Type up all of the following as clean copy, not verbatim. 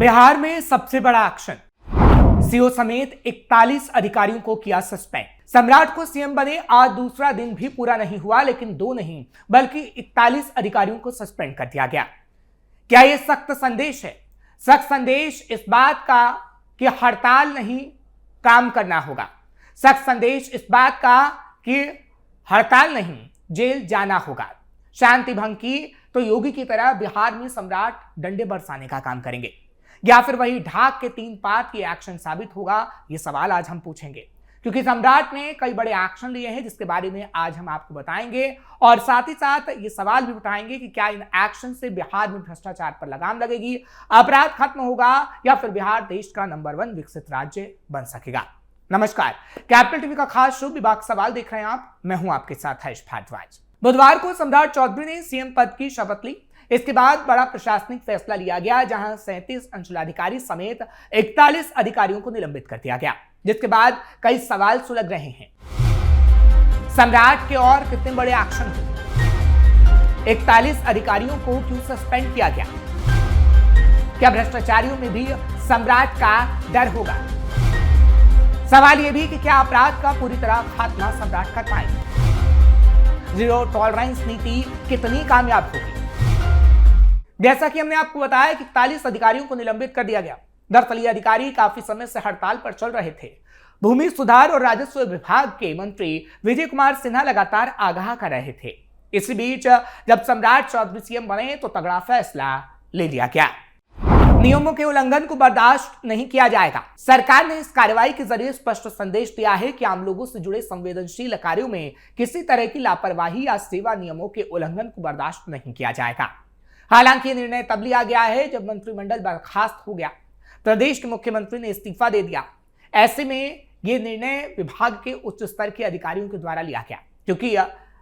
बिहार में सबसे बड़ा एक्शन, सीओ समेत 41 अधिकारियों को किया सस्पेंड। सम्राट को सीएम बने आज दूसरा दिन भी पूरा नहीं हुआ, लेकिन 2 नहीं बल्कि 41 अधिकारियों को सस्पेंड कर दिया गया। क्या यह सख्त संदेश है? सख्त संदेश इस बात का कि हड़ताल नहीं, काम करना होगा। सख्त संदेश इस बात का कि हड़ताल नहीं, जेल जाना होगा। शांति भंग की तो योगी की तरह बिहार में सम्राट डंडे बरसाने का काम करेंगे, या फिर वही ढाक के 3 पात की एक्शन साबित होगा? ये सवाल आज हम पूछेंगे, क्योंकि सम्राट ने कई बड़े एक्शन लिए हैं जिसके बारे में आज हम आपको बताएंगे, और साथ ही साथ ये सवाल भी उठाएंगे कि क्या इन एक्शन से बिहार में भ्रष्टाचार पर लगाम लगेगी, अपराध खत्म होगा, या फिर बिहार देश का नंबर 1 विकसित राज्य बन सकेगा। नमस्कार, कैपिटल टीवी का खास शो विभाग सवाल देख रहे हैं आप। मैं हूं आपके साथ हर्ष भारद्वाज। बुधवार को सम्राट चौधरी ने सीएम पद की शपथ ली। इसके बाद बड़ा प्रशासनिक फैसला लिया गया, जहां 37 अंचलाधिकारी समेत 41 अधिकारियों को निलंबित कर दिया गया, जिसके बाद कई सवाल सुलग रहे हैं। सम्राट के और कितने बड़े एक्शन हुए? 41 अधिकारियों को क्यों सस्पेंड किया गया? क्या भ्रष्टाचारियों में भी सम्राट का डर होगा? सवाल यह भी कि क्या अपराध का पूरी तरह खात्मा सम्राट कर पाएंगे? जीरो टॉलरेंस नीति कितनी कामयाब होगी? जैसा कि हमने आपको बताया कि 41 अधिकारियों को निलंबित कर दिया गया। दरअसल ये अधिकारी काफी समय से हड़ताल पर चल रहे थे। भूमि सुधार और राजस्व विभाग के मंत्री विजय कुमार सिन्हा लगातार आगाह कर रहे थे। इसी बीच जब सम्राट चौधरी सीएम बने तो तगड़ा फैसला ले लिया गया। नियमों के उल्लंघन को बर्दाश्त नहीं किया जाएगा। सरकार ने इस कार्रवाई के जरिए स्पष्ट संदेश दिया है कि आम लोगों से जुड़े संवेदनशील कार्यों में किसी तरह की लापरवाही या सेवा नियमों के उल्लंघन को बर्दाश्त नहीं किया जाएगा। हालांकि ये निर्णय तब लिया गया है जब मंत्रिमंडल बर्खास्त हो गया, प्रदेश के मुख्यमंत्री ने इस्तीफा दे दिया। ऐसे में ये निर्णय विभाग के उच्च स्तर के अधिकारियों के द्वारा लिया गया, क्योंकि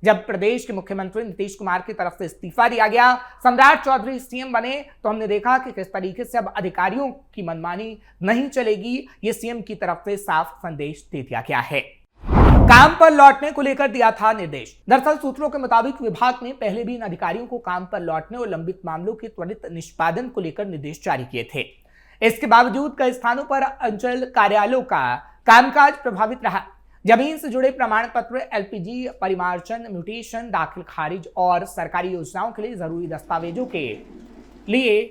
जब प्रदेश के मुख्यमंत्री नीतीश कुमार की तरफ से इस्तीफा दिया गया, सम्राट चौधरी सीएम बने, तो हमने देखा कि किस तरीके से अब अधिकारियों की मनमानी नहीं चलेगी। ये सीएम की तरफ से साफ संदेश दे दिया गया है। काम पर लौटने को लेकर दिया था निर्देश। दरअसल सूत्रों के मुताबिक विभाग ने पहले भी इन अधिकारियों को काम पर लौटने और लंबित मामलों के त्वरित निष्पादन को लेकर निर्देश जारी किए थे। इसके बावजूद कई स्थानों पर अंचल कार्यालयों का कामकाज प्रभावित रहा। जमीन से जुड़े प्रमाण पत्र, एलपीजी परिमार्जन, म्यूटेशन, दाखिल खारिज और सरकारी योजनाओं के लिए जरूरी दस्तावेजों के लिए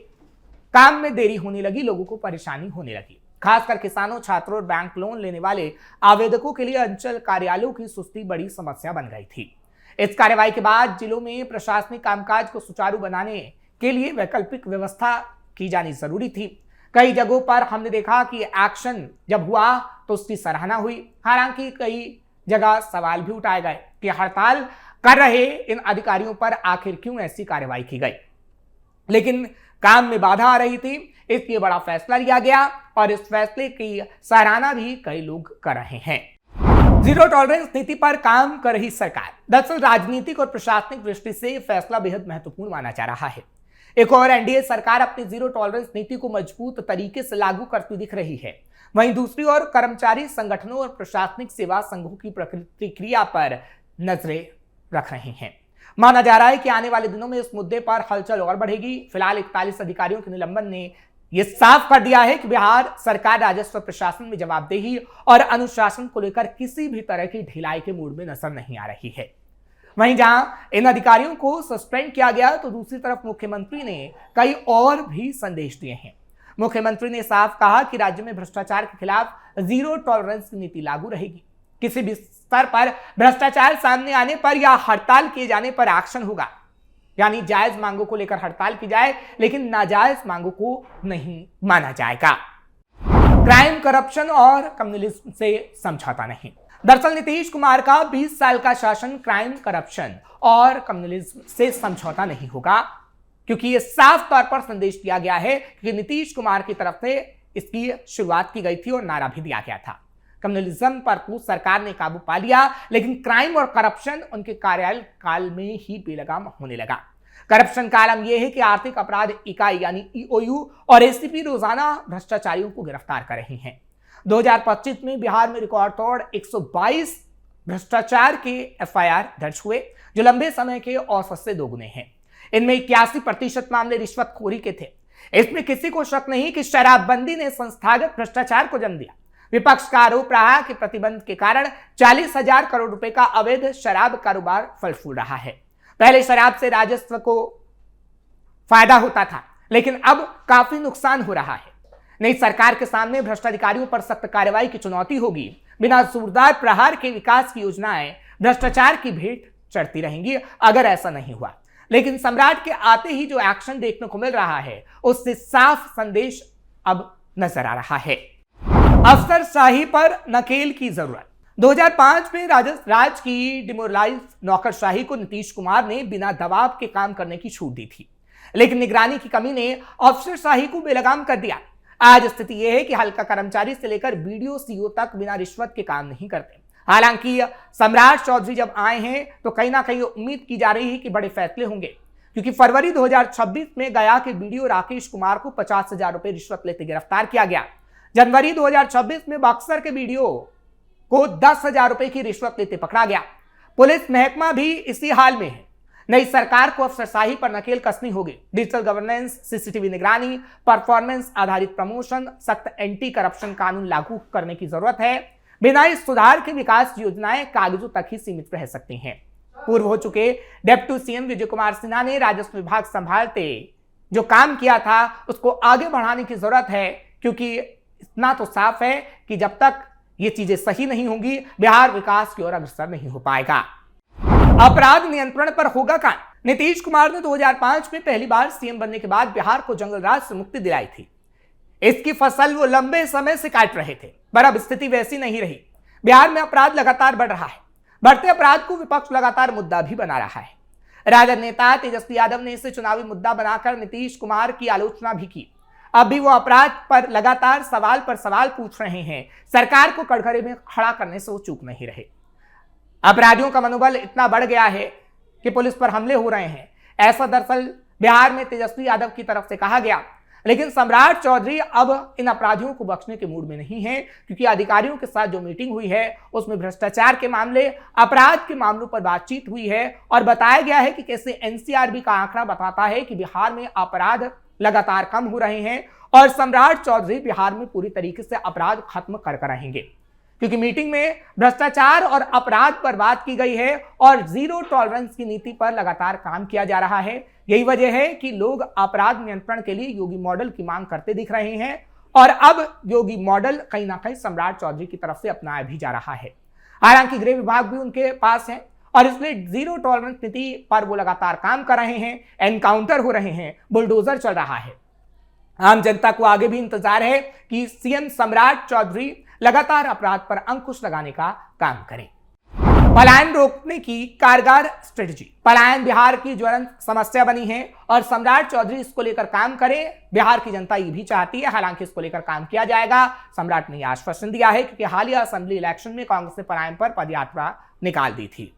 काम में देरी होने लगी, लोगों को परेशानी होने लगी। खासकर किसानों, छात्रों और बैंक लोन लेने वाले आवेदकों के लिए अंचल कार्यालयों की सुस्ती बड़ी समस्या बन गई थी। इस कार्रवाई के बाद जिलों में प्रशासनिक कामकाज को सुचारू बनाने के लिए वैकल्पिक व्यवस्था की जानी जरूरी थी। कई जगहों पर हमने देखा कि एक्शन जब हुआ तो उसकी सराहना हुई। हालांकि कई जगह सवाल भी उठाए गए कि हड़ताल कर रहे इन अधिकारियों पर आखिर क्यों ऐसी कार्रवाई की गई, लेकिन काम में बाधा आ रही थी, इसलिए बड़ा फैसला लिया गया और इस फैसले की सराहना भी कई लोग कर रहे हैं। जीरो टॉलरेंस नीति पर काम कर रही सरकार। दरअसल राजनीतिक और प्रशासनिक दृष्टि से फैसला बेहद महत्वपूर्ण माना जा रहा है। एक और एनडीए सरकार अपनी जीरो टॉलरेंस नीति को मजबूत तरीके से लागू करती दिख रही है। वहीं दूसरी ओर कर्मचारी संगठनों और प्रशासनिक सेवा संघों की प्रतिक्रिया पर नजरें रख रहे हैं। माना जा रहा है कि आने वाले दिनों में इस मुद्दे पर हलचल और बढ़ेगी। फिलहाल 41 अधिकारियों के निलंबन ने यह साफ कर दिया है कि बिहार सरकार राजस्व प्रशासन में जवाबदेही और अनुशासन को लेकर किसी भी तरह की ढिलाई के मूड में नजर नहीं आ रही है। वहीं जहां इन अधिकारियों को सस्पेंड किया गया, तो दूसरी तरफ मुख्यमंत्री ने कई और भी संदेश दिए हैं। मुख्यमंत्री ने साफ कहा कि राज्य में भ्रष्टाचार के खिलाफ जीरो टॉलरेंस की नीति लागू रहेगी। किसी भी स्तर पर भ्रष्टाचार सामने आने पर या हड़ताल किए जाने पर एक्शन होगा, यानी जायज मांगों को लेकर हड़ताल की जाए, लेकिन नाजायज मांगों को नहीं माना जाएगा। क्राइम, करप्शन और कम्युनिज्म से समझौता नहीं। दरअसल नीतीश कुमार का 20 साल का शासन क्राइम, करप्शन और कम्युनिज्म से समझौता नहीं होगा, क्योंकि यह साफ तौर पर संदेश दिया गया है कि नीतीश कुमार की तरफ से इसकी शुरुआत की गई थी और नारा भी दिया गया था। कम्युनिज्म पर तो सरकार ने काबू पा लिया, लेकिन क्राइम और करप्शन उनके कार्यकाल काल में ही बेलगाम होने लगा। करप्शन का आलम यह है कि आर्थिक अपराध इकाई यानी ईओयू और एसीपी रोजाना भ्रष्टाचारियों को गिरफ्तार कर रही हैं। 2025 में बिहार में रिकॉर्ड तोड़ 122 भ्रष्टाचार के एफआईआर दर्ज हुए, जो लंबे समय के औसत से दोगुने हैं। इनमें 81% मामले रिश्वतखोरी के थे। इसमें किसी को शक नहीं कि शराबबंदी ने संस्थागत भ्रष्टाचार को जन्म दिया। विपक्ष का आरोप रहा कि प्रतिबंध के कारण 40,000 करोड़ रुपए का अवैध शराब कारोबार फल फूल रहा है। पहले शराब से राजस्व को फायदा होता था, लेकिन अब काफी नुकसान हो रहा है। नई सरकार के सामने भ्रष्ट अधिकारियों पर सख्त कार्रवाई की चुनौती होगी। बिना जोरदार प्रहार के विकास की योजनाएं भ्रष्टाचार की भेंट चढ़ती रहेंगी अगर ऐसा नहीं हुआ। लेकिन सम्राट के आते ही जो एक्शन देखने को मिल रहा है, उससे साफ संदेश अब नजर आ रहा है। अफसरशाही पर नकेल की जरूरत। 2005 में राज की डिमोरलाइज नौकरशाही को नीतीश कुमार ने बिना दबाव के काम करने की छूट दी थी, लेकिन निगरानी की कमी ने अफसरशाही को बेलगाम कर दिया। आज स्थिति यह है कि हल्का कर्मचारी से लेकर बीडीओ सीईओ तक बिना रिश्वत के काम नहीं करते। हालांकि सम्राट चौधरी जब आए हैं तो कहीं ना कहीं उम्मीद की जा रही है कि बड़े फैसले होंगे, क्योंकि फरवरी 2026 में गया के बीडीओ राकेश कुमार को 50,000 रुपए रिश्वत लेते गिरफ्तार किया गया। जनवरी 2026 में बक्सर के बीडीओ को 10,000 रुपए की रिश्वत लेते पकड़ा गया। पुलिस महकमा भी इसी हाल में है। नई सरकार को अफसरशाही पर नकेल कसनी होगी। डिजिटल गवर्नेंस, सीसीटीवी निगरानी, परफॉर्मेंस आधारित प्रमोशन, सख्त एंटी करप्शन कानून लागू करने की जरूरत है। बिना इस सुधार के विकास योजनाएं कागजों तक ही सीमित रह सकती हैं। पूर्व हो चुके डिप्टी सीएम विजय कुमार सिन्हा ने राजस्व विभाग संभालते जो काम किया था उसको आगे बढ़ाने की जरूरत है, क्योंकि इतना तो साफ है कि जब तक ये चीजें सही नहीं होंगी, बिहार विकास की ओर अग्रसर नहीं हो पाएगा। अपराध नियंत्रण पर होगा काम। नीतीश कुमार ने 2005 में पहली बार सीएम बनने के बाद बिहार को जंगल राज से मुक्ति दिलाई थी। इसकी फसल वो लंबे समय से काट रहे थे, पर अब स्थिति वैसी नहीं रही। बिहार में अपराध लगातार बढ़ रहा है। बढ़ते अपराध को विपक्ष लगातार मुद्दा भी बना रहा है। राजद नेता तेजस्वी यादव ने इसे चुनावी मुद्दा बनाकर नीतीश कुमार की आलोचना भी की। अब भी वो अपराध पर लगातार सवाल पर सवाल पूछ रहे हैं। सरकार को कटघरे में खड़ा करने से वो चूक नहीं रहे। अपराधियों का मनोबल इतना बढ़ गया है कि पुलिस पर हमले हो रहे हैं। ऐसा दरअसल बिहार में तेजस्वी यादव की तरफ से कहा गया, लेकिन सम्राट चौधरी अब इन अपराधियों को बख्शने के मूड में नहीं है, क्योंकि अधिकारियों के साथ जो मीटिंग हुई है उसमें भ्रष्टाचार के मामले, अपराध के मामलों पर बातचीत हुई है और बताया गया है कि कैसे एनसीआरबी का आंकड़ा बताता है कि बिहार में अपराध लगातार कम हो रहे हैं और सम्राट चौधरी बिहार में पूरी तरीके से अपराध खत्म कर रहेंगे, क्योंकि मीटिंग में भ्रष्टाचार और अपराध पर बात की गई है और जीरो टॉलरेंस की नीति पर लगातार काम किया जा रहा है। यही वजह है कि लोग अपराध नियंत्रण के लिए योगी मॉडल की मांग करते दिख रहे हैं और अब योगी मॉडल कहीं ना कहीं सम्राट चौधरी की तरफ से अपनाया भी जा रहा है। हालांकि गृह विभाग भी उनके पास है और इसलिए जीरो टॉलरेंस नीति पर वो लगातार काम कर रहे हैं। एनकाउंटर हो रहे हैं, बुलडोजर चल रहा है। आम जनता को आगे भी इंतजार है कि सीएम सम्राट चौधरी लगातार अपराध पर अंकुश लगाने का काम करें। पलायन रोकने की कारगर स्ट्रेटजी। पलायन बिहार की ज्वलंत समस्या बनी है और सम्राट चौधरी इसको लेकर काम करे। बिहार की जनता ये भी चाहती है, हालांकि इसको लेकर काम किया जाएगा। सम्राट ने आश्वासन दिया है, क्योंकि हालिया असेंबली इलेक्शन में कांग्रेस ने पलायन पर पदयात्रा निकाल दी थी।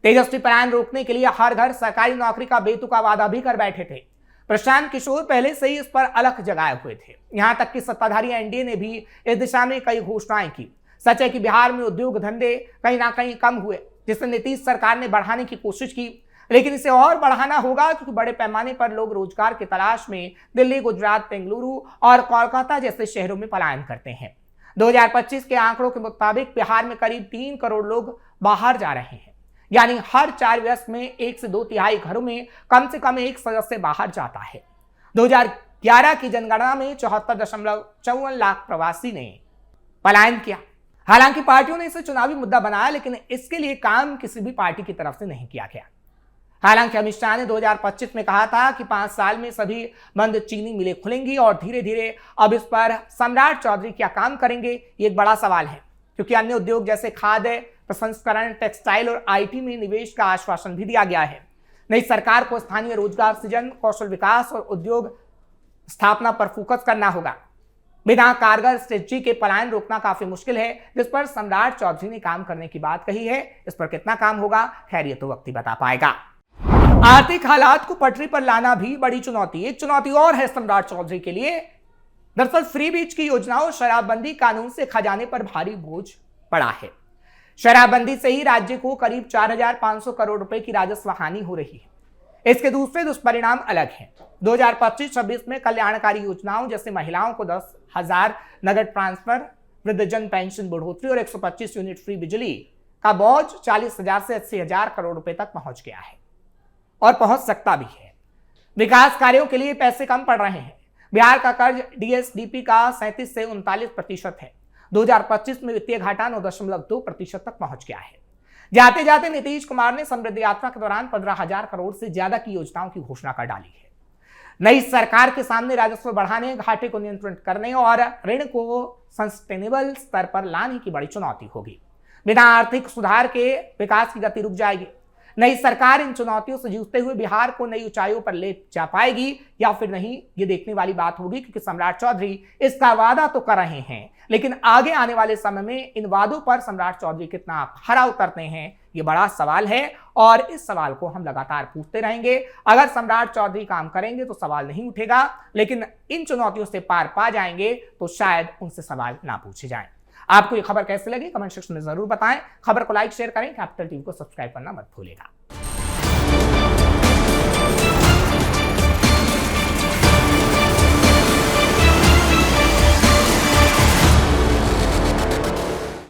तेजस्वी पलायन रोकने के लिए हर घर सरकारी नौकरी का बेतुका वादा भी कर बैठे थे। प्रशांत किशोर पहले से ही इस पर अलख जगाए हुए थे। यहां तक कि सत्ताधारी एनडीए ने भी इस दिशा में कई घोषणाएं की। सच है कि बिहार में उद्योग धंधे कहीं ना कहीं कम हुए, जिसे नीतीश सरकार ने बढ़ाने की कोशिश की, लेकिन इसे और बढ़ाना होगा, क्योंकि बड़े पैमाने पर लोग रोजगार की तलाश में दिल्ली, गुजरात, बेंगलुरु और कोलकाता जैसे शहरों में पलायन करते हैं। 2025 के आंकड़ों के मुताबिक बिहार में करीब 3 करोड़ लोग बाहर जा रहे हैं, यानी हर 4 व्यक्ति में 1 से 2 तिहाई घरों में कम से कम एक सदस्य बाहर जाता है। 2011 की जनगणना में 74.54 लाख प्रवासी ने पलायन किया। हालांकि पार्टियों ने इसे चुनावी मुद्दा बनाया, लेकिन इसके लिए काम किसी भी पार्टी की तरफ से नहीं किया गया। हालांकि अमित शाह ने 2025 में कहा था कि 5 साल में सभी बंद चीनी मिलें खुलेंगी और धीरे धीरे अब इस पर सम्राट चौधरी क्या काम करेंगे, ये एक बड़ा सवाल है, क्योंकि अन्य उद्योग जैसे खाद्य प्रसंस्करण, टेक्सटाइल और आईटी में निवेश का आश्वासन भी दिया गया है। नई सरकार को स्थानीय रोजगार सृजन, कौशल विकास और उद्योग स्थापना पर फोकस करना होगा। बिना कारगर स्ट्रेटजी के पलायन रोकना काफी मुश्किल है, जिस पर सम्राट चौधरी ने काम करने की बात कही है। इस पर कितना काम होगा, खैर ये तो वक्त ही बता पाएगा। आर्थिक हालात को पटरी पर लाना भी बड़ी चुनौती। एक चुनौती और है सम्राट चौधरी के लिए। दरअसल फ्री बीच की योजनाओं, शराबबंदी कानून से खजाने पर भारी बोझ पड़ा है। शराबबंदी से ही राज्य को करीब 4,500 करोड़ रुपए की राजस्व हानि हो रही है। इसके दूसरे दुष्परिणाम अलग हैं। 2025-26 में कल्याणकारी योजनाओं जैसे महिलाओं को 10,000 नगद ट्रांसफर, वृद्धजन पेंशन बढ़ोतरी और 125 यूनिट फ्री बिजली का बोझ 40,000 से 80,000 करोड़ रुपए तक पहुंच गया है और पहुंच सकता भी है। विकास कार्यों के लिए पैसे कम पड़ रहे हैं। बिहार का कर्ज डीएसडीपी का 37 से 39% है। 2025 में वित्तीय घाटा 9.2% तक पहुंच गया है। जाते जाते नीतीश कुमार ने समृद्धि यात्रा के दौरान 15,000 करोड़ से ज्यादा की योजनाओं की घोषणा कर डाली है। नई सरकार के सामने राजस्व बढ़ाने, घाटे को नियंत्रित करने और ऋण को सस्टेनेबल स्तर पर लाने की बड़ी चुनौती होगी। बिना आर्थिक सुधार के विकास की गति रुक जाएगी। नई सरकार इन चुनौतियों से जूझते हुए बिहार को नई ऊंचाइयों पर ले जा पाएगी या फिर नहीं, ये देखने वाली बात होगी, क्योंकि सम्राट चौधरी इसका वादा तो कर रहे हैं, लेकिन आगे आने वाले समय में इन वादों पर सम्राट चौधरी कितना खरा उतरते हैं, ये बड़ा सवाल है और इस सवाल को हम लगातार पूछते रहेंगे। अगर सम्राट चौधरी काम करेंगे तो सवाल नहीं उठेगा, लेकिन इन चुनौतियों से पार पा जाएंगे तो शायद उनसे सवाल ना पूछे जाएं। आपको ये खबर कैसे लगी कमेंट सेक्शन में जरूर बताएं। खबर को लाइक शेयर करें, कैपिटल टीवी को सब्सक्राइब करना मत भूलिएगा।